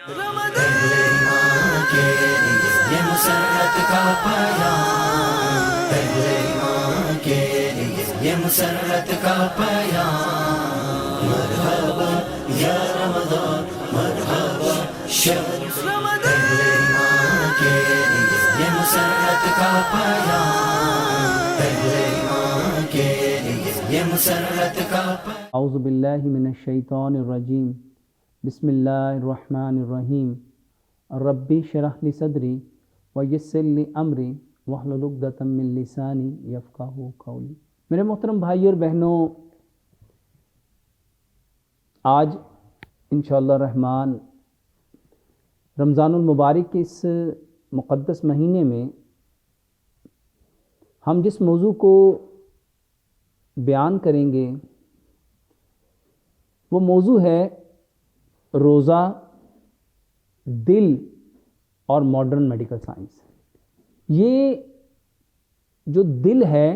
پہلے ایمان کے لیے یہ مسرت کا پیام، پہلے ایمان کے لیے یہ مسرت کا پیام، مرحبا یا رمضان مرحبا شہر رمضان، پہلے ایمان کے لیے یہ مسرت کا پیام، پہلے ایمان کے لیے یہ مسرت کا پیام۔ اعوذ باللہ من الشیطان الرجیم، بسم اللہ الرحمن الرحیم، ربی اشرح لی صدری ویسر لی امری واحلل عقدۃ من لسانی یفقہوا قولی۔ میرے محترم بھائی اور بہنوں، آج انشاءاللہ الرحمن رمضان المبارک کے اس مقدس مہینے میں ہم جس موضوع کو بیان کریں گے وہ موضوع ہے روزہ، دل اور ماڈرن میڈیکل سائنس۔ یہ جو دل ہے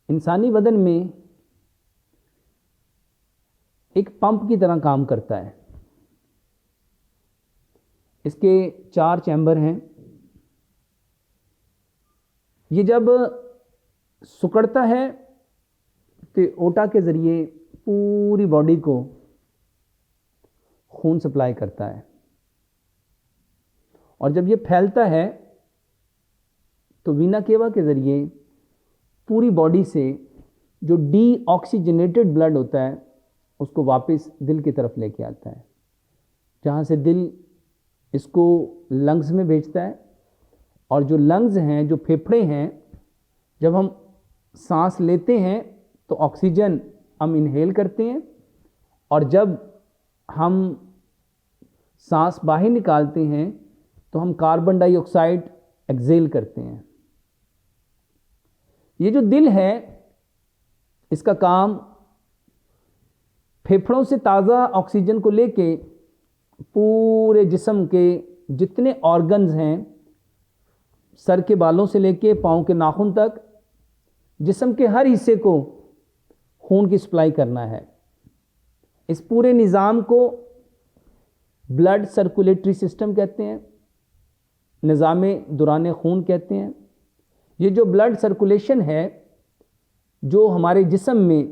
انسانی بدن میں ایک پمپ کی طرح کام کرتا ہے۔ اس کے 4 چیمبر ہیں۔ یہ جب سکڑتا ہے تو اوٹا کے ذریعے پوری باڈی کو خون سپلائی کرتا ہے، اور جب یہ پھیلتا ہے تو وینا کیوا کے ذریعے پوری باڈی سے جو ڈی آکسیجنیٹڈ بلڈ ہوتا ہے اس کو واپس دل کی طرف لے کے آتا ہے، جہاں سے دل اس کو لنگز میں بھیجتا ہے، اور جو لنگز ہیں، جو پھیپھڑے ہیں، جب ہم سانس لیتے ہیں تو آکسیجن ہم انہیل کرتے ہیں، اور جب ہم سانس باہر نکالتے ہیں تو ہم کاربن ڈائی آکسائڈ ایکزیل کرتے ہیں۔ یہ جو دل ہے اس کا کام پھیپھڑوں سے تازہ آکسیجن کو لے کے پورے جسم کے جتنے آرگنز ہیں، سر کے بالوں سے لے کے پاؤں کے ناخن تک، جسم کے ہر حصے کو خون کی سپلائی کرنا ہے۔ اس پورے نظام کو بلڈ سرکولیٹری سسٹم کہتے ہیں، نظام دوران خون کہتے ہیں۔ یہ جو بلڈ سرکولیشن ہے جو ہمارے جسم میں،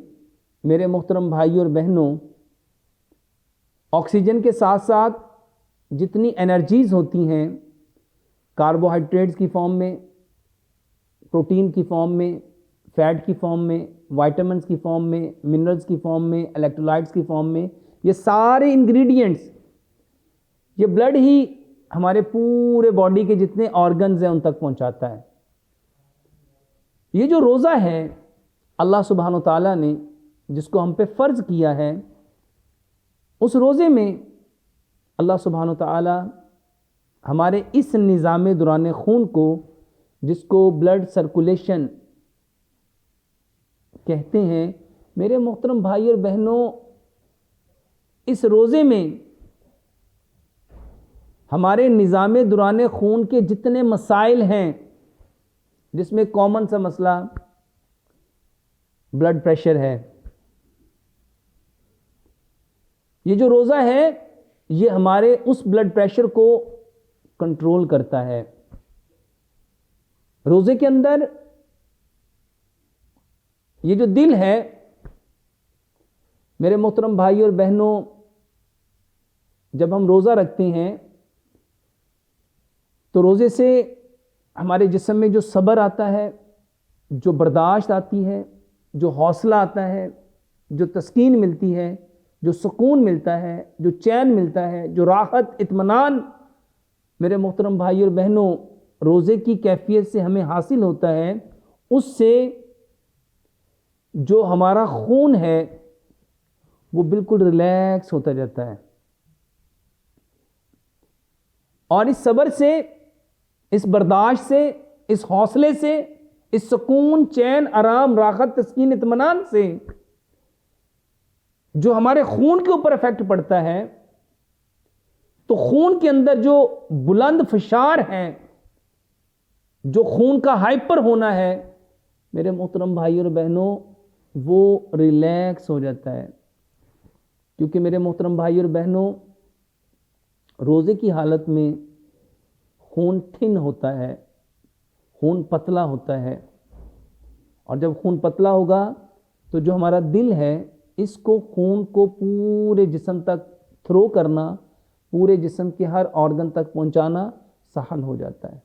میرے محترم بھائی اور بہنوں، آکسیجن کے ساتھ ساتھ جتنی انرجیز ہوتی ہیں، کاربوہائیڈریٹس کی فارم میں، پروٹین کی فارم میں، فیٹ کی فارم میں، وائٹامنس کی فارم میں، منرلز کی فارم میں، الیکٹرولائٹس کی فارم میں، یہ سارے انگریڈینٹس، یہ بلڈ ہی ہمارے پورے باڈی کے جتنے آرگنز ہیں ان تک پہنچاتا ہے۔ یہ جو روزہ ہے اللہ سبحانہ و تعالیٰ نے جس کو ہم پہ فرض کیا ہے، اس روزے میں اللہ سبحانہ و تعالیٰ ہمارے اس نظام دوران خون کو، جس کو بلڈ سرکولیشن کہتے ہیں، میرے محترم بھائی اور بہنوں، اس روزے میں ہمارے نظام دوران خون کے جتنے مسائل ہیں، جس میں کامن سا مسئلہ بلڈ پریشر ہے، یہ جو روزہ ہے یہ ہمارے اس بلڈ پریشر کو کنٹرول کرتا ہے۔ روزے کے اندر یہ جو دل ہے، میرے محترم بھائی اور بہنوں، جب ہم روزہ رکھتے ہیں تو روزے سے ہمارے جسم میں جو صبر آتا ہے، جو برداشت آتی ہے، جو حوصلہ آتا ہے، جو تسکین ملتی ہے، جو سکون ملتا ہے، جو چین ملتا ہے، جو راحت، اطمینان، میرے محترم بھائی اور بہنوں، روزے کی کیفیت سے ہمیں حاصل ہوتا ہے، اس سے جو ہمارا خون ہے وہ بالکل ریلیکس ہوتا جاتا ہے، اور اس صبر سے، اس برداشت سے، اس حوصلے سے، اس سکون، چین، آرام، راحت، تسکین، اطمینان سے جو ہمارے خون کے اوپر افیکٹ پڑتا ہے، تو خون کے اندر جو بلند فشار ہیں، جو خون کا ہائپر ہونا ہے، میرے محترم بھائی اور بہنوں، وہ ریلیکس ہو جاتا ہے۔ کیونکہ میرے محترم بھائی اور بہنوں، روزے کی حالت میں خون تھن ہوتا ہے، خون پتلا ہوتا ہے، اور جب خون پتلا ہوگا تو جو ہمارا دل ہے اس کو خون کو پورے جسم تک تھرو کرنا، پورے جسم کے ہر آرگن تک پہنچانا سہل ہو جاتا ہے۔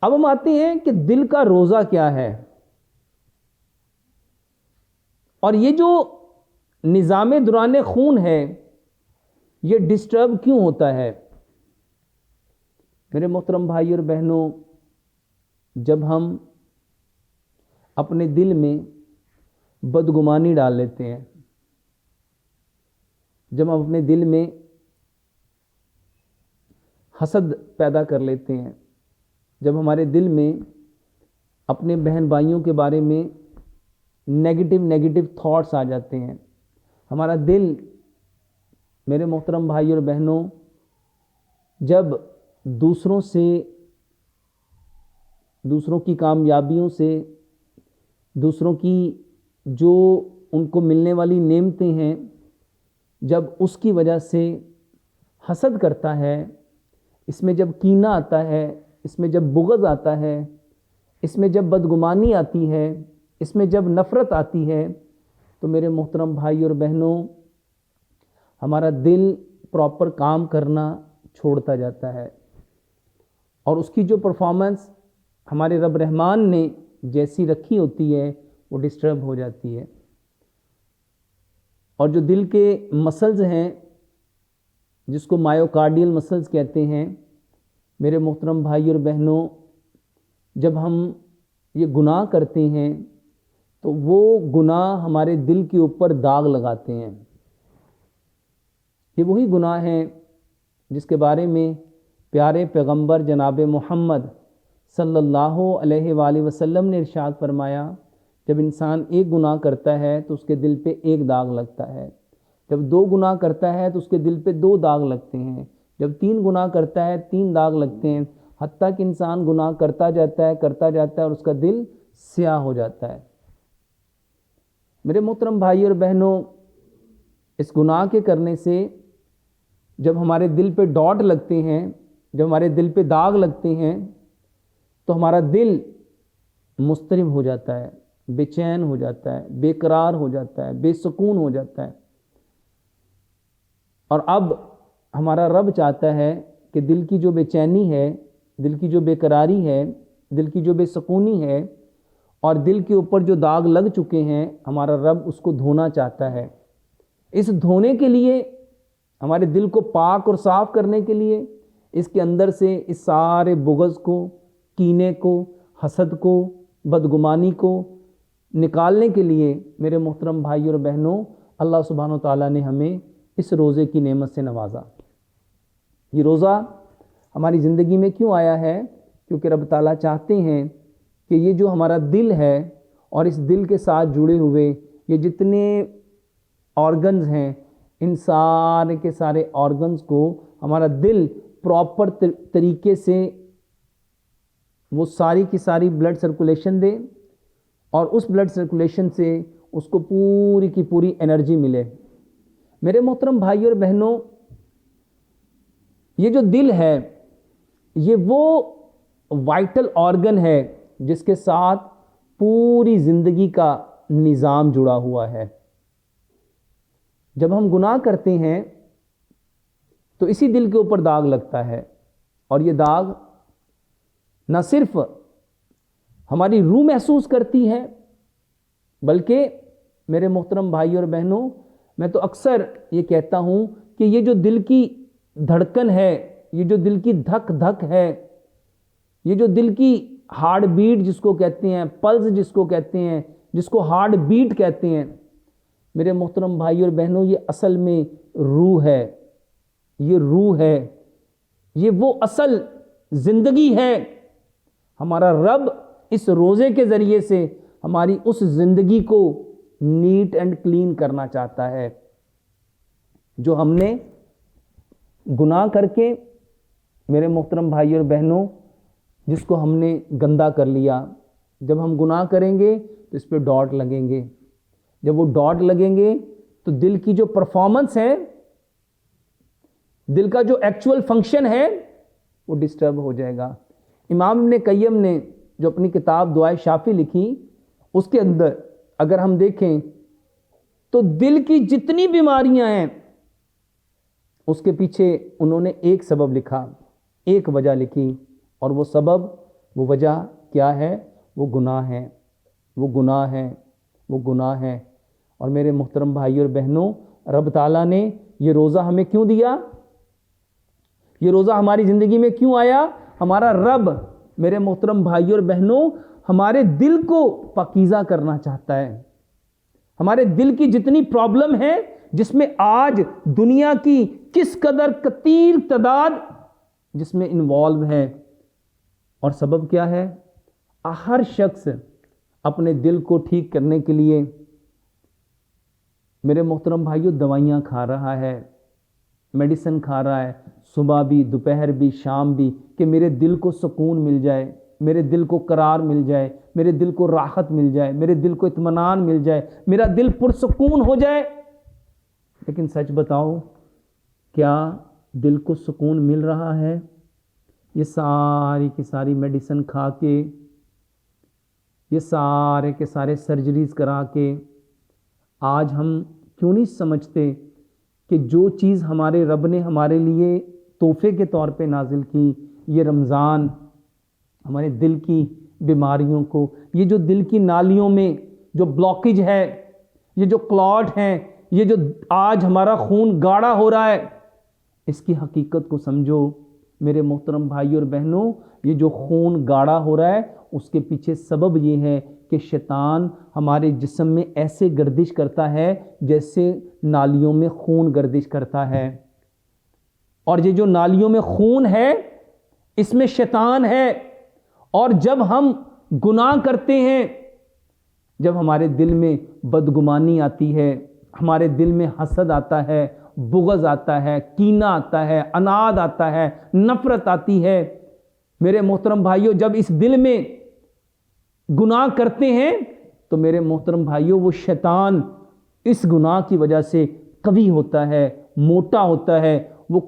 اب ہم آتے ہیں کہ دل کا روزہ کیا ہے، اور یہ جو نظام دوران خون ہے یہ ڈسٹرب کیوں ہوتا ہے؟ میرے محترم بھائی اور بہنوں، جب ہم اپنے دل میں بدگمانی ڈال لیتے ہیں، جب ہم اپنے دل میں حسد پیدا کر لیتے ہیں، جب ہمارے دل میں اپنے بہن بھائیوں کے بارے میں نیگیٹو تھاٹس آ جاتے ہیں، ہمارا دل، میرے محترم بھائی اور بہنوں، جب دوسروں کی کامیابیوں سے، دوسروں کی جو ان کو ملنے والی نعمتیں ہیں، جب اس کی وجہ سے حسد کرتا ہے، اس میں جب کینہ آتا ہے، اس میں جب بغض آتا ہے، اس میں جب بدگمانی آتی ہے، اس میں جب نفرت آتی ہے، تو میرے محترم بھائی اور بہنوں، ہمارا دل پراپر کام کرنا چھوڑتا جاتا ہے، اور اس کی جو پرفارمنس ہمارے رب رحمان نے جیسی رکھی ہوتی ہے وہ ڈسٹرب ہو جاتی ہے۔ اور جو دل کے مسلز ہیں جس کو مائیوکارڈیل مسلز کہتے ہیں، میرے محترم بھائی اور بہنوں، جب ہم یہ گناہ کرتے ہیں تو وہ گناہ ہمارے دل کے اوپر داغ لگاتے ہیں۔ یہ وہی گناہ ہیں جس کے بارے میں پیارے پیغمبر جناب محمد صلی اللہ علیہ وآلہ وسلم نے ارشاد فرمایا، جب انسان ایک گناہ کرتا ہے تو اس کے دل پہ ایک داغ لگتا ہے، جب 2 گناہ کرتا ہے تو اس کے دل پہ 2 داغ لگتے ہیں، جب 3 گناہ کرتا ہے 3 داغ لگتے ہیں، حتیٰ کہ انسان گناہ کرتا جاتا ہے اور اس کا دل سیاہ ہو جاتا ہے۔ میرے محترم بھائی اور بہنوں، اس گناہ کے کرنے سے جب ہمارے دل پہ ڈاٹ لگتے ہیں، جب ہمارے دل پہ داغ لگتے ہیں، تو ہمارا دل مضطرب ہو جاتا ہے، بے چین ہو جاتا ہے، بے قرار ہو جاتا ہے، بے سکون ہو جاتا ہے۔ اور اب ہمارا رب چاہتا ہے کہ دل کی جو بے چینی ہے، دل کی جو بے قراری ہے، دل کی جو بے سکونی ہے، اور دل کے اوپر جو داغ لگ چکے ہیں، ہمارا رب اس کو دھونا چاہتا ہے۔ اس دھونے کے لیے، ہمارے دل کو پاک اور صاف کرنے کے لیے، اس کے اندر سے اس سارے بغض کو، کینے کو، حسد کو، بدگمانی کو نکالنے کے لیے میرے محترم بھائی اور بہنوں، اللہ سبحانہ وتعالیٰ نے ہمیں اس روزے کی نعمت سے نوازا۔ یہ روزہ ہماری زندگی میں کیوں آیا ہے؟ کیونکہ رب تعالیٰ چاہتے ہیں کہ یہ جو ہمارا دل ہے اور اس دل کے ساتھ جڑے ہوئے یہ جتنے آرگنز ہیں، ان سارے کے سارے آرگنز کو ہمارا دل پراپر طریقے سے وہ ساری کی ساری بلڈ سرکولیشن دے، اور اس بلڈ سرکولیشن سے اس کو پوری کی پوری انرجی ملے۔ میرے محترم بھائی اور بہنوں، یہ جو دل ہے یہ وہ وائٹل آرگن ہے جس کے ساتھ پوری زندگی کا نظام جڑا ہوا ہے۔ جب ہم گناہ کرتے ہیں تو اسی دل کے اوپر داغ لگتا ہے، اور یہ داغ نہ صرف ہماری روح محسوس کرتی ہے، بلکہ میرے محترم بھائی اور بہنوں، میں تو اکثر یہ کہتا ہوں کہ یہ جو دل کی دھڑکن ہے، یہ جو دل کی دھک دھک ہے، یہ جو دل کی ہارٹ بیٹ جس کو کہتے ہیں، پلس جس کو کہتے ہیں، جس کو ہارٹ بیٹ کہتے ہیں، میرے محترم بھائی اور بہنوں، یہ اصل میں روح ہے، یہ روح ہے، یہ وہ اصل زندگی ہے۔ ہمارا رب اس روزے کے ذریعے سے ہماری اس زندگی کو نیٹ اینڈ کلین کرنا چاہتا ہے۔ جو ہم نے گناہ کر کے، میرے محترم بھائی اور بہنوں، جس کو ہم نے گندا کر لیا، جب ہم گناہ کریں گے تو اس پہ ڈاٹ لگیں گے، جب وہ ڈاٹ لگیں گے تو دل کی جو پرفارمنس ہے، دل کا جو ایکچول فنکشن ہے وہ ڈسٹرب ہو جائے گا۔ امام ابن قیم نے جو اپنی کتاب دعائے شافی لکھی، اس کے اندر اگر ہم دیکھیں تو دل کی جتنی بیماریاں ہیں اس کے پیچھے انہوں نے ایک سبب لکھا، ایک وجہ لکھی، اور وہ سبب، وہ وجہ کیا ہے؟ وہ گناہ ہے، وہ گناہ ہے، وہ گناہ ہے۔ اور میرے محترم بھائی اور بہنوں، رب تعالیٰ نے یہ روزہ ہمیں کیوں دیا؟ یہ روزہ ہماری زندگی میں کیوں آیا؟ ہمارا رب میرے محترم بھائی اور بہنوں ہمارے دل کو پاکیزہ کرنا چاہتا ہے۔ ہمارے دل کی جتنی پرابلم ہے، جس میں آج دنیا کی کس قدر کثیر تعداد جس میں انوالو ہے، اور سبب کیا ہے؟ ہر شخص اپنے دل کو ٹھیک کرنے کے لیے میرے محترم بھائیوں دوائیاں کھا رہا ہے، میڈیسن کھا رہا ہے، صبح بھی، دوپہر بھی، شام بھی، کہ میرے دل کو سکون مل جائے، میرے دل کو قرار مل جائے، میرے دل کو راحت مل جائے، میرے دل کو اطمینان مل جائے، میرا دل پرسکون ہو جائے۔ لیکن سچ بتاؤ، کیا دل کو سکون مل رہا ہے؟ یہ ساری کی ساری میڈیسن کھا کے، یہ سارے کے سارے سرجریز کرا کے، آج ہم کیوں نہیں سمجھتے کہ جو چیز ہمارے رب نے ہمارے لیے تحفے کے طور پہ نازل کی، یہ رمضان ہمارے دل کی بیماریوں کو، یہ جو دل کی نالیوں میں جو بلاکیج ہے، یہ جو کلاٹ ہیں، یہ جو آج ہمارا خون گاڑھا ہو رہا ہے، اس کی حقیقت کو سمجھو میرے محترم بھائی اور بہنوں۔ یہ جو خون گاڑھا ہو رہا ہے، اس کے پیچھے سبب یہ ہے کہ شیطان ہمارے جسم میں ایسے گردش کرتا ہے جیسے نالیوں میں خون گردش کرتا ہے، اور یہ جو نالیوں میں خون ہے اس میں شیطان ہے، اور جب ہم گناہ کرتے ہیں، جب ہمارے دل میں بدگمانی آتی ہے، ہمارے دل میں حسد آتا ہے، بغض آتا ہے، کینہ آتا ہے، عناد آتا ہے، نفرت آتی ہے، میرے محترم بھائیوں جب اس دل میں گناہ کرتے ہیں تو میرے محترم بھائیوں وہ شیطان اس گناہ کی وجہ سے قوی ہوتا ہے، موٹا ہوتا ہے، وہ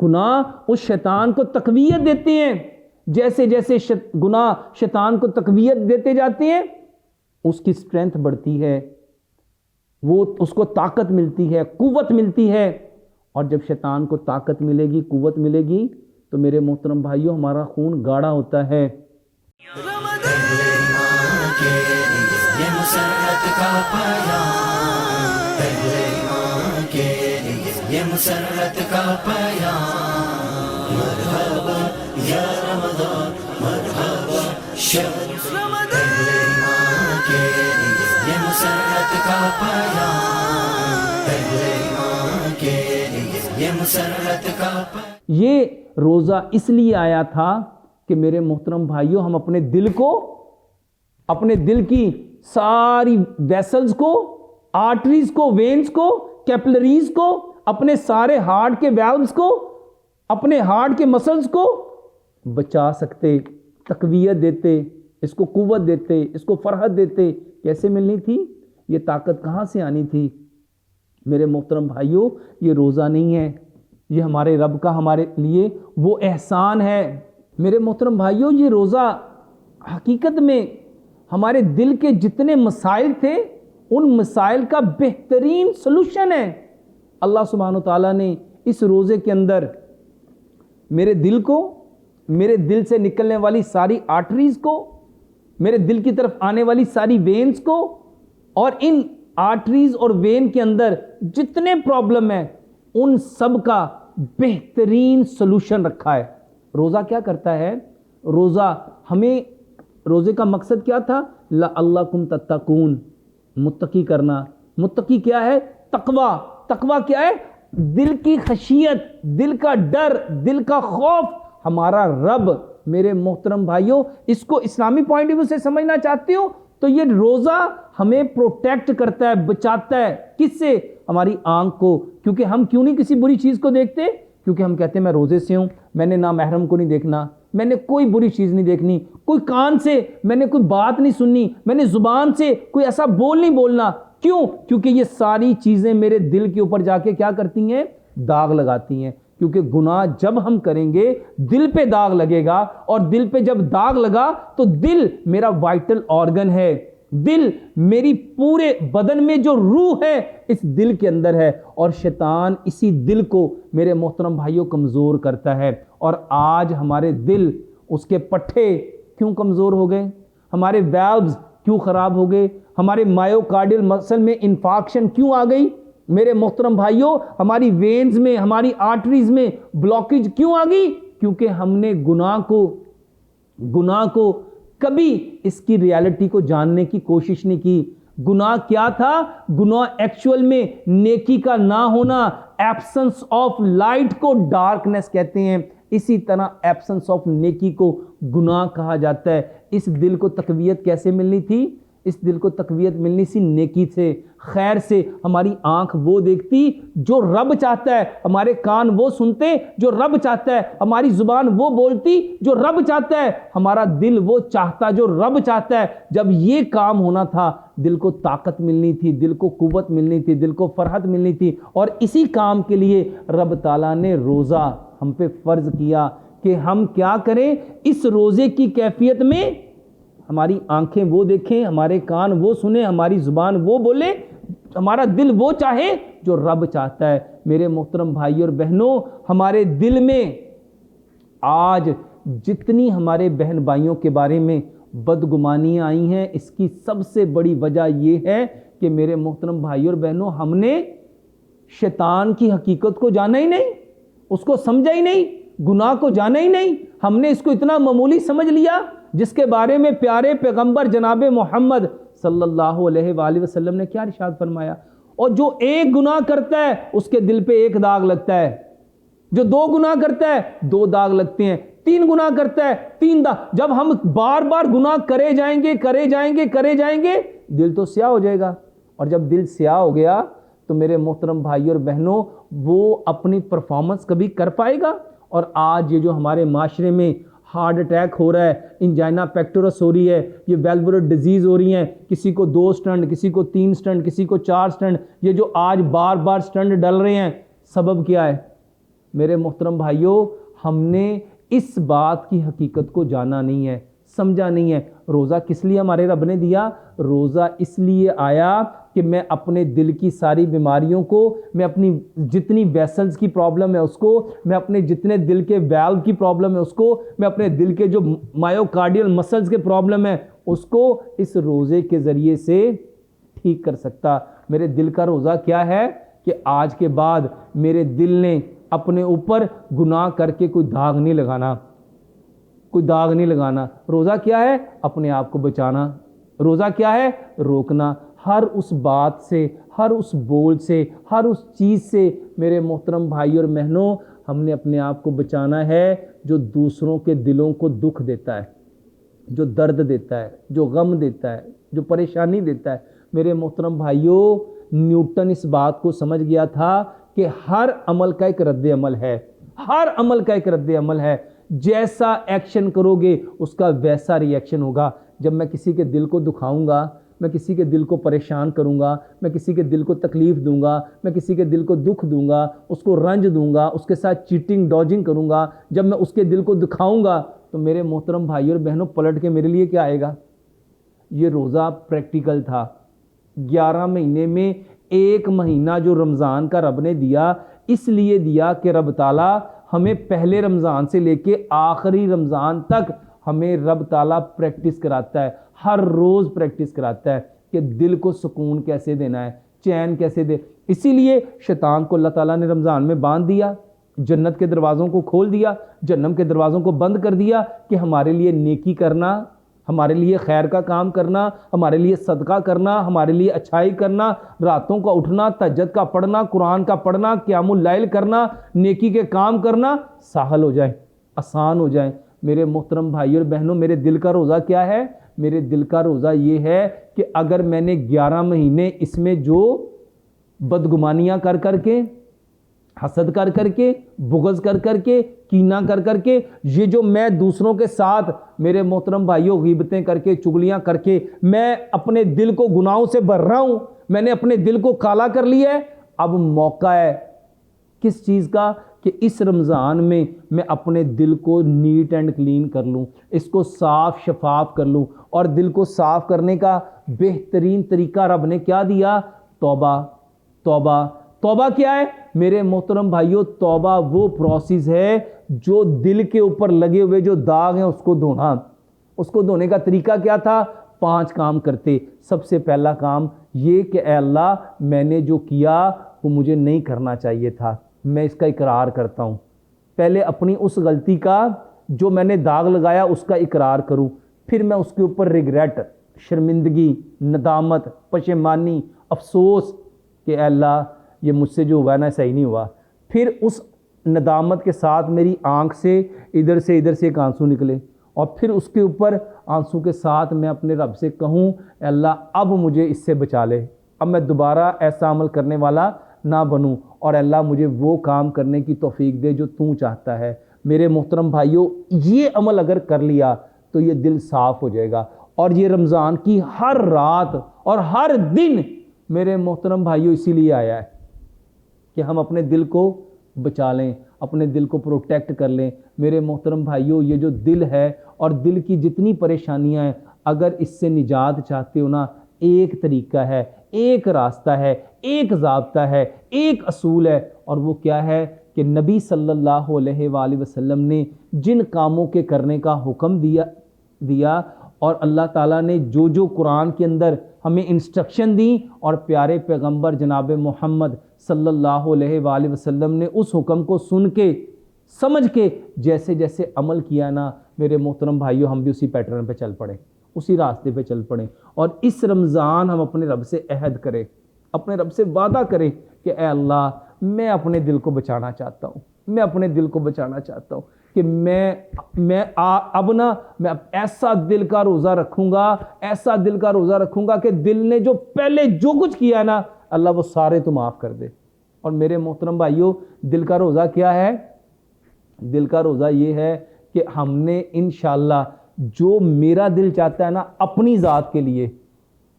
گناہ اس شیطان کو تقویت دیتے ہیں۔ جیسے جیسے گناہ شیطان کو تقویت دیتے جاتے ہیں، اس کی اسٹرینتھ بڑھتی ہے، وہ اس کو طاقت ملتی ہے، قوت ملتی ہے، اور جب شیطان کو طاقت ملے گی، قوت ملے گی، تو میرے محترم بھائیوں ہمارا خون گاڑھا ہوتا ہے۔ یہ مسرت کا پیام، ایمان کے لیے یہ مسرت کا پیام، مرحبا یا رمضان، مرحبا شہر ایمان کے لیے یہ مسرت کا پیام، ایمان کے لیے یہ مسرت کا پیام۔ یہ روزہ اس لیے آیا تھا کہ میرے محترم بھائیوں ہم اپنے دل کو، اپنے دل کی ساری ویسلز کو، آرٹریز کو، وینز کو، کیپلریز کو، اپنے سارے ہارٹ کے ویلوز کو، اپنے ہارٹ کے مسلز کو بچا سکتے، تقویت دیتے، اس کو قوت دیتے، اس کو فرحت دیتے۔ کیسے ملنی تھی؟ یہ طاقت کہاں سے آنی تھی؟ میرے محترم بھائیوں یہ روزہ نہیں ہے، یہ ہمارے رب کا ہمارے لیے وہ احسان ہے۔ میرے محترم بھائیوں یہ روزہ حقیقت میں ہمارے دل کے جتنے مسائل تھے ان مسائل کا بہترین سلوشن ہے۔ اللہ سبحانہ وتعالیٰ نے اس روزے کے اندر میرے دل کو، میرے دل سے نکلنے والی ساری آرٹریز کو، میرے دل کی طرف آنے والی ساری وینز کو، اور ان آرٹریز اور وین کے اندر جتنے پرابلم ہیں ان سب کا بہترین سلوشن رکھا ہے۔ روزہ کیا کرتا ہے؟ روزہ ہمیں، روزے کا مقصد کیا تھا؟ لعلکم تتقون، متقی کرنا۔ متقی کیا ہے؟ تقوی۔ تقوی کیا ہے؟ دل کی خشیت، دل کا ڈر، دل کا خوف۔ ہمارا رب میرے محترم بھائیوں اس کو اسلامی پوائنٹ آف ویو سے سمجھنا چاہتے ہو تو یہ روزہ ہمیں پروٹیکٹ کرتا ہے، بچاتا ہے۔ کس سے؟ ہماری آنکھ کو۔ کیونکہ ہم کیوں نہیں کسی بری چیز کو دیکھتے؟ کیونکہ ہم کہتے ہیں میں روزے سے ہوں، میں نے نامحرم کو نہیں دیکھنا، میں نے کوئی بری چیز نہیں دیکھنی، کوئی کان سے میں نے کوئی بات نہیں سننی، میں نے زبان سے کوئی ایسا بول نہیں بولنا۔ کیوں؟ کیونکہ یہ ساری چیزیں میرے دل کے اوپر جا کے کیا کرتی ہیں؟ داغ لگاتی ہیں. کیونکہ گناہ جب ہم کریں گے دل پہ داغ لگے گا, اور دل پہ جب داغ لگا تو دل میرا وائٹل آرگن ہے, دل میری پورے بدن میں جو روح ہے اس دل کے اندر ہے, اور شیطان اسی دل کو میرے محترم بھائیوں کمزور کرتا ہے. اور آج ہمارے دل, اس کے پٹھے کیوں کمزور ہو گئے؟ ہمارے ویلوز کیوں خراب ہو گئے؟ ہمارے مائیوکارڈیل مسل میں انفارکشن کیوں آ گئی؟ میرے محترم بھائیوں, ہماری وینز میں, ہماری آرٹریز میں بلاکیج کیوں آ گئی؟ کیونکہ ہم نے گناہ کو کبھی اس کی ریالٹی کو جاننے کی کوشش نہیں کی. گناہ کیا تھا؟ گناہ ایکچول میں نیکی کا نہ ہونا, ایبسنس آف لائٹ کو ڈارکنیس کہتے ہیں. اسی طرح ایبسنس آف نیکی کو گناہ کہا جاتا ہے. اس دل کو تقویت کیسے ملنی تھی؟ اس دل کو تقویت ملنی سی نیکی سے, خیر سے. ہماری آنکھ وہ دیکھتی جو رب چاہتا ہے, ہمارے کان وہ سنتے جو رب چاہتا ہے, ہماری زبان وہ بولتی جو رب چاہتا ہے, ہمارا دل وہ چاہتا جو رب چاہتا ہے. جب یہ کام ہونا تھا, دل کو طاقت ملنی تھی, دل کو قوت ملنی تھی, دل کو فرحت ملنی تھی. اور اسی کام کے لیے رب تعالیٰ نے روزہ ہم پہ فرض کیا کہ ہم کیا کریں؟ اس روزے کی کیفیت میں ہماری آنکھیں وہ دیکھیں, ہمارے کان وہ سنیں, ہماری زبان وہ بولے, ہمارا دل وہ چاہے جو رب چاہتا ہے. میرے محترم بھائی اور بہنوں, ہمارے دل میں آج جتنی ہمارے بہن بھائیوں کے بارے میں بدگمانیاں آئی ہیں, اس کی سب سے بڑی وجہ یہ ہے کہ میرے محترم بھائی اور بہنوں, ہم نے شیطان کی حقیقت کو جانا ہی نہیں, اس کو سمجھا ہی نہیں, گناہ کو جانا ہی نہیں. ہم نے اس کو اتنا معمولی سمجھ لیا جس کے بارے میں پیارے پیغمبر جناب محمد صلی اللہ علیہ وآلہ وسلم نے کیا ارشاد فرمایا؟ اور جو ایک گناہ کرتا ہے اس کے دل پہ ایک داغ لگتا ہے, جو 2 گناہ کرتا ہے 2 داغ لگتے ہیں, 3 گناہ کرتا ہے 3 داغ. جب ہم بار بار گناہ کرے جائیں گے دل تو سیاہ ہو جائے گا, اور جب دل سیاہ ہو گیا تو میرے محترم بھائی اور بہنوں, وہ اپنی پرفارمنس کبھی کر پائے گا؟ اور آج یہ جو ہمارے معاشرے میں ہارٹ اٹیک ہو رہا ہے, انجائنا پیکٹورس ہو رہی ہے, یہ ویلولر ڈیزیز ہو رہی ہیں, کسی کو 2 سٹنٹ, کسی کو 3 سٹنٹ, کسی کو 4 سٹنٹ, یہ جو آج بار بار سٹنٹ ڈل رہے ہیں, سبب کیا ہے؟ میرے محترم بھائیوں, ہم نے اس بات کی حقیقت کو جانا نہیں ہے, سمجھا نہیں ہے. روزہ کس لیے ہمارے رب نے دیا؟ روزہ اس لیے آیا کہ میں اپنے دل کی ساری بیماریوں کو, میں اپنی جتنی ویسلز کی پرابلم ہے اس کو, میں اپنے جتنے دل کے ویلو کی پرابلم ہے اس کو, میں اپنے دل کے جو مائیوکارڈیل مسلز کے پرابلم ہے اس کو اس روزے کے ذریعے سے ٹھیک کر سکتا. میرے دل کا روزہ کیا ہے کہ آج کے بعد میرے دل نے اپنے اوپر گناہ کر کے کوئی داغ نہیں لگانا. روزہ کیا ہے؟ اپنے آپ کو بچانا. روزہ کیا ہے؟ روکنا. ہر اس بات سے, ہر اس بول سے, ہر اس چیز سے میرے محترم بھائی اور بہنوں, ہم نے اپنے آپ کو بچانا ہے جو دوسروں کے دلوں کو دکھ دیتا ہے, جو درد دیتا ہے, جو غم دیتا ہے, جو پریشانی دیتا ہے. میرے محترم بھائیوں, نیوٹن اس بات کو سمجھ گیا تھا کہ ہر عمل کا ایک رد عمل ہے, جیسا ایکشن کرو گے اس کا ویسا ری ایکشن ہوگا. جب میں کسی کے دل کو دکھاؤں گا, میں کسی کے دل کو پریشان کروں گا, میں کسی کے دل کو تکلیف دوں گا, میں کسی کے دل کو دکھ دوں گا, اس کو رنج دوں گا, اس کے ساتھ چیٹنگ ڈاجنگ کروں گا, جب میں اس کے دل کو دکھاؤں گا تو میرے محترم بھائی اور بہنوں, پلٹ کے میرے لیے کیا آئے گا؟ یہ روزہ پریکٹیکل تھا. 11 مہینے میں 1 مہینہ جو رمضان کا رب نے دیا, اس لیے دیا کہ رب تعالیٰ ہمیں پہلے رمضان سے لے کے آخری رمضان تک ہمیں رب تعالیٰ پریکٹس کراتا ہے, ہر روز پریکٹس کراتا ہے کہ دل کو سکون کیسے دینا ہے, چین کیسے دے. اسی لیے شیطان کو اللہ تعالیٰ نے رمضان میں باندھ دیا, جنت کے دروازوں کو کھول دیا, جہنم کے دروازوں کو بند کر دیا کہ ہمارے لیے نیکی کرنا, ہمارے لیے خیر کا کام کرنا, ہمارے لیے صدقہ کرنا, ہمارے لیے اچھائی کرنا, راتوں کا اٹھنا, تہجد کا پڑھنا, قرآن کا پڑھنا, قیام اللیل کرنا, نیکی کے کام کرنا سہل ہو جائے, آسان ہو جائے. میرے محترم بھائی اور بہنوں, میرے دل کا روزہ کیا ہے؟ میرے دل کا روزہ یہ ہے کہ اگر میں نے 11 مہینے اس میں جو بدگمانیاں کر کے, حسد کر کے, بغض کر کے, کینہ کر کے, یہ جو میں دوسروں کے ساتھ میرے محترم بھائیوں غیبتیں کر کے, چگلیاں کر کے میں اپنے دل کو گناہوں سے بھر رہا ہوں, میں نے اپنے دل کو کالا کر لیا ہے، اب موقع ہے کس چیز کا کہ اس رمضان میں میں اپنے دل کو نیٹ اینڈ کلین کر لوں، اس کو صاف شفاف کر لوں. اور دل کو صاف کرنے کا بہترین طریقہ رب نے کیا دیا؟ توبہ. توبہ توبہ کیا ہے میرے محترم بھائیوں؟ توبہ وہ پروسیس ہے جو دل کے اوپر لگے ہوئے جو داغ ہیں اس کو دھونا. اس کو دھونے کا طریقہ کیا تھا؟ 5 کام کرتے. سب سے پہلا کام یہ کہ اے اللہ میں نے جو کیا وہ مجھے نہیں کرنا چاہیے تھا، میں اس کا اقرار کرتا ہوں. پہلے اپنی اس غلطی کا جو میں نے داغ لگایا اس کا اقرار کروں، پھر میں اس کے اوپر ریگریٹ، شرمندگی، ندامت، پشیمانی، افسوس کہ اے اللہ یہ مجھ سے جو ہوا ہے نا صحیح نہیں ہوا. پھر اس ندامت کے ساتھ میری آنکھ سے ادھر سے ایک آنسو نکلے، اور پھر اس کے اوپر آنسو کے ساتھ میں اپنے رب سے کہوں اے اللہ اب مجھے اس سے بچا لے، اب میں دوبارہ ایسا عمل کرنے والا نہ بنوں، اور اللہ مجھے وہ کام کرنے کی توفیق دے جو تو چاہتا ہے. میرے محترم بھائیوں یہ عمل اگر کر لیا تو یہ دل صاف ہو جائے گا. اور یہ رمضان کی ہر رات اور ہر دن میرے محترم بھائیوں اسی لیے آیا ہے کہ ہم اپنے دل کو بچا لیں، اپنے دل کو پروٹیکٹ کر لیں. میرے محترم بھائیوں یہ جو دل ہے اور دل کی جتنی پریشانیاں ہیں، اگر اس سے نجات چاہتے ہو نا، ایک طریقہ ہے، ایک راستہ ہے، ایک ضابطہ ہے، ایک اصول ہے، اور وہ کیا ہے کہ نبی صلی اللہ علیہ وآلہ وسلم نے جن کاموں کے کرنے کا حکم دیا اور اللہ تعالیٰ نے جو قرآن کے اندر ہمیں انسٹرکشن دی، اور پیارے پیغمبر جناب محمد صلی اللہ علیہ وآلہ وسلم نے اس حکم کو سن کے سمجھ کے جیسے جیسے عمل کیا نا، میرے محترم بھائیوں ہم بھی اسی پیٹرن پہ چل پڑیں، اسی راستے پہ چل پڑیں. اور اس رمضان ہم اپنے رب سے عہد کریں، اپنے رب سے وعدہ کریں کہ اے اللہ میں اپنے دل کو بچانا چاہتا ہوں، میں اپنے دل کو بچانا چاہتا ہوں کہ میں ایسا دل کا روزہ رکھوں گا، ایسا دل کا روزہ رکھوں گا کہ دل نے جو پہلے جو کچھ کیا نا اللہ وہ سارے تو معاف کر دے. اور میرے محترم بھائیوں دل کا روزہ کیا ہے؟ دل کا روزہ یہ ہے کہ ہم نے انشاءاللہ جو میرا دل چاہتا ہے نا اپنی ذات کے لیے،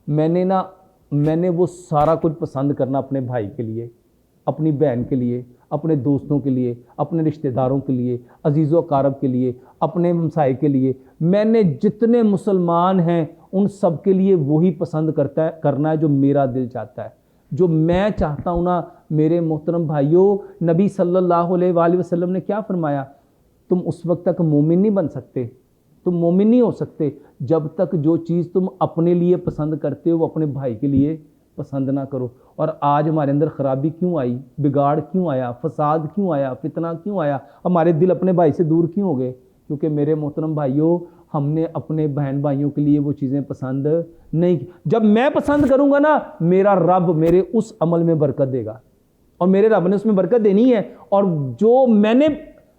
میں نے وہ سارا کچھ پسند کرنا اپنے بھائی کے لیے، اپنی بہن کے لیے، اپنے دوستوں کے لیے، اپنے رشتہ داروں کے لیے، عزیز و اقارب کے لیے، اپنے ہمسائے کے لیے. میں نے جتنے مسلمان ہیں ان سب کے لیے وہی پسند کرنا ہے جو میرا دل چاہتا ہے، جو میں چاہتا ہوں نا. میرے محترم بھائیوں نبی صلی اللہ علیہ وآلہ وسلم نے کیا فرمایا؟ تم اس وقت تک مومن نہیں بن سکتے، تم مومن نہیں ہو سکتے جب تک جو چیز تم اپنے لیے پسند کرتے ہو وہ اپنے بھائی کے لیے پسند نہ کرو. اور آج ہمارے اندر خرابی کیوں آئی، بگاڑ کیوں آیا، فساد کیوں آیا، فتنہ کیوں آیا، ہمارے دل اپنے بھائی سے دور کیوں ہو گئے؟ کیونکہ میرے محترم بھائیوں ہم نے اپنے بہن بھائیوں کے لیے وہ چیزیں پسند نہیں کی. جب میں پسند کروں گا نا میرا رب میرے اس عمل میں برکت دے گا، اور میرے رب نے اس میں برکت دینی ہے. اور جو میں نے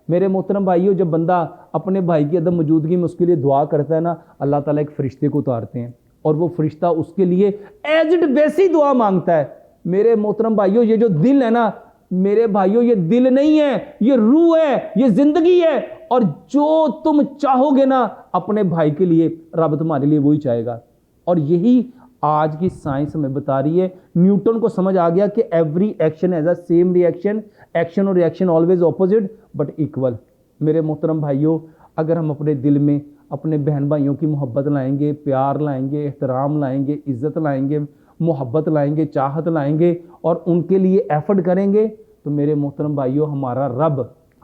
میرے محترم بھائیوں جب بندہ اپنے بھائی کی عدم موجودگی میں اس کے لیے دعا کرتا ہے نا اللہ تعالیٰ ایک فرشتے کو اتارتے ہیں اور وہ فرشتہ اس کے لیے ایز اٹ ویسی دعا مانگتا ہے. میرے محترم بھائیوں یہ جو دل ہے نا میرے بھائیوں یہ دل نہیں ہے، یہ روح ہے، یہ زندگی ہے. اور جو تم چاہو گے نا اپنے بھائی کے لیے رب تمہارے لیے وہی چاہے گا. اور یہی آج کی سائنس ہمیں بتا رہی ہے. نیوٹن کو سمجھ آ گیا کہ every action is a same reaction, action اور reaction always opposite but equal. میرے محترم بھائیوں اگر ہم اپنے دل میں اپنے بہن بھائیوں کی محبت لائیں گے، پیار لائیں گے، احترام لائیں گے، عزت لائیں گے، محبت لائیں گے، چاہت لائیں گے، اور ان کے لیے ایفرٹ کریں گے تو میرے محترم بھائیوں ہمارا رب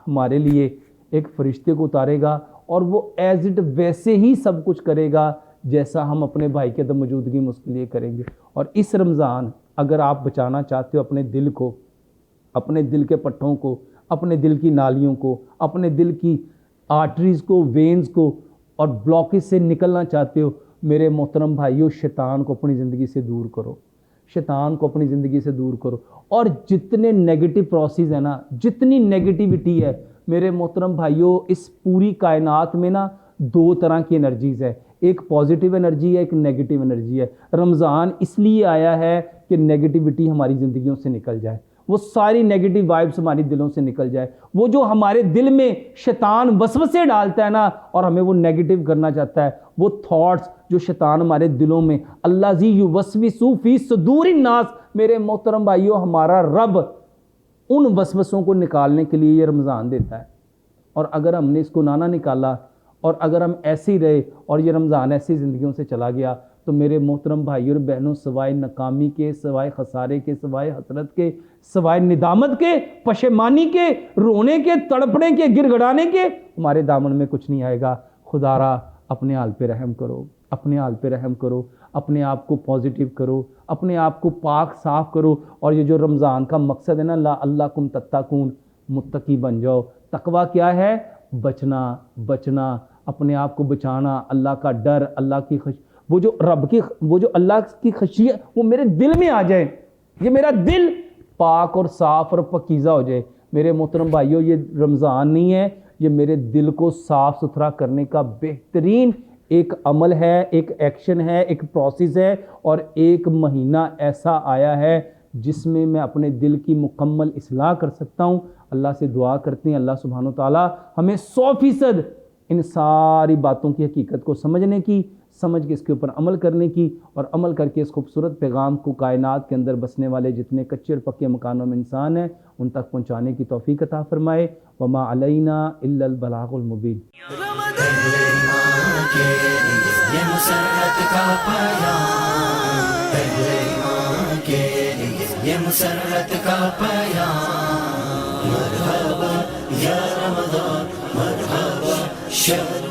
ہمارے لیے ایک فرشتے کو اتارے گا اور وہ ایز اٹ ویسے ہی سب کچھ کرے گا جیسا ہم اپنے بھائی کے عدم موجودگی میں اس کے لیے کریں گے. اور اس رمضان اگر آپ بچانا چاہتے ہو اپنے دل کو، اپنے دل کے پٹھوں کو، اپنے دل کی نالیوں کو، اپنے دل کی آرٹریز کو، وینز کو، اور بلاکیج سے نکلنا چاہتے ہو میرے محترم بھائیوں شیطان کو اپنی زندگی سے دور کرو، شیطان کو اپنی زندگی سے دور کرو. اور جتنے نیگیٹو پروسیس ہیں نا، جتنی نیگیٹیوٹی ہے میرے محترم بھائیوں اس پوری کائنات میں نا 2 طرح کی انرجیز ہے، ایک پازیٹیو انرجی ہے، ایک نیگیٹو انرجی ہے. رمضان اس لیے آیا ہے کہ نیگیٹیوٹی ہماری زندگیوں سے نکل جائے، وہ ساری نیگیٹو وائبس ہماری دلوں سے نکل جائے. وہ جو ہمارے دل میں شیطان وسوسے ڈالتا ہے نا اور ہمیں وہ نیگیٹو کرنا چاہتا ہے، وہ تھاٹس جو شیطان ہمارے دلوں میں اللہ زی یوسوسو فی صدور الناس، میرے محترم بھائیوں ہمارا رب ان وسوسوں کو نکالنے کے لیے یہ رمضان دیتا ہے، اور اگر ہم نے اس کو نہ نکالا اور اگر ہم ایسے ہی رہے اور یہ رمضان ایسی زندگیوں سے چلا گیا تو میرے محترم بھائیوں اور بہنوں سوائے ناکامی کے، سوائے خسارے کے، سوائے حسرت کے، سوائے ندامت کے، پشیمانی کے، رونے کے، تڑپنے کے، گر گڑانے کے ہمارے دامن میں کچھ نہیں آئے گا۔ خدا را اپنے حال پہ رحم کرو، اپنے حال پہ رحم کرو، اپنے آپ کو پازیٹیو کرو، اپنے آپ کو پاک صاف کرو، اور یہ جو رمضان کا مقصد ہے نا لعلکم تتقون، متقی بن جاؤ۔ تقویٰ کیا ہے؟ بچنا، اپنے آپ کو بچانا، اللہ کا ڈر، اللہ کی وہ جو اللہ کی خشیت وہ میرے دل میں آ جائے، یہ میرا دل پاک اور صاف اور پاکیزہ ہو جائے۔ میرے محترم بھائیوں یہ رمضان نہیں ہے، یہ میرے دل کو صاف ستھرا کرنے کا بہترین ایک عمل ہے، ایک ایکشن ہے، ایک پروسیس ہے، اور ایک مہینہ ایسا آیا ہے جس میں میں اپنے دل کی مکمل اصلاح کر سکتا ہوں۔ اللہ سے دعا کرتے ہیں اللہ سبحانہ و تعالیٰ ہمیں 100% ان ساری باتوں کی حقیقت کو سمجھنے کی، سمجھ کے اس کے اوپر عمل کرنے کی، اور عمل کر کے اس خوبصورت پیغام کو کائنات کے اندر بسنے والے جتنے کچے اور پکے مکانوں میں انسان ہیں ان تک پہنچانے کی توفیق عطا فرمائے۔ وما علینا الا البلاغ المبین۔ یہ مسرت کا پیام، ایمان کے لیے یہ مسرت کا پیام، مرحبا یا رمضان، مرحبا شہر